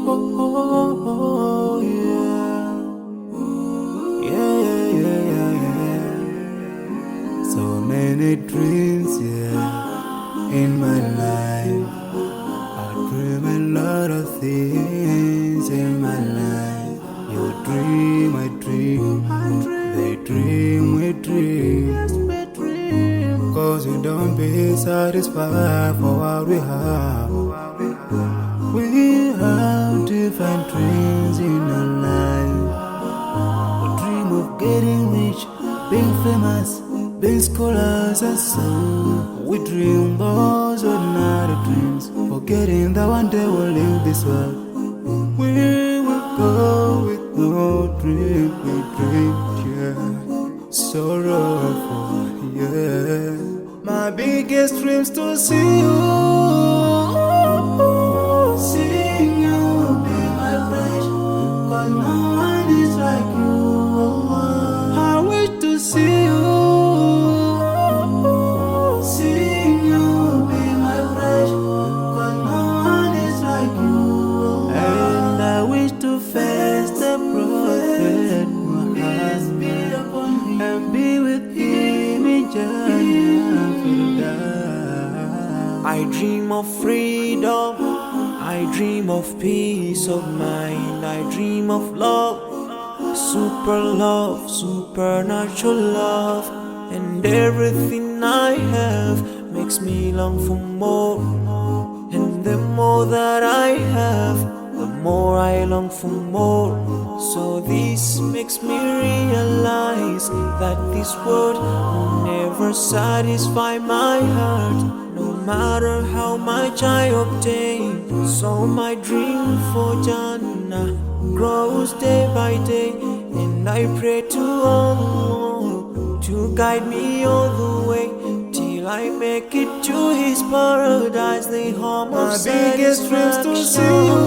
oh, yeah. Yeah, yeah, yeah, yeah. So many dreams, yeah, in my life. I dream a lot of things in my life. You dream, I dream. They dream, we dream. Cause we don't be satisfied for what we have. We have different dreams in our life. We dream of getting rich, being famous, being scholars and so. We dream those ordinary dreams, forgetting that one day we'll leave this world. We will go with no dream, we dream, yeah. Sorrowful, yeah. My biggest dream's to see you. Seeing you will be my wish, cause no one is like you. I wish to see you. Seeing you will be my wish, cause no one is like you. And I wish to face the prophet Muhammad and be with him in Jannah. I dream of freedom, I dream of peace of mind, I dream of love, supernatural love, and everything I have makes me long for more. And the more that I have, the more I long for more. So this makes me realize that this world will never satisfy my heart, no matter how much I obtain. So my dream for Jannah grows day by day, and I pray to Allah to guide me all the way till I make it to His paradise, the home of satisfaction. My biggest dream's to see you.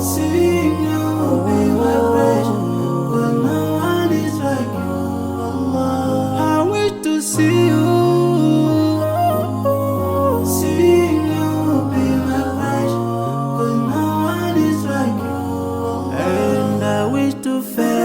Seeing you will be my wish, cause no one is like you. I wish to see you. Seeing you will be my wish, cause no one is like you. And I wish to face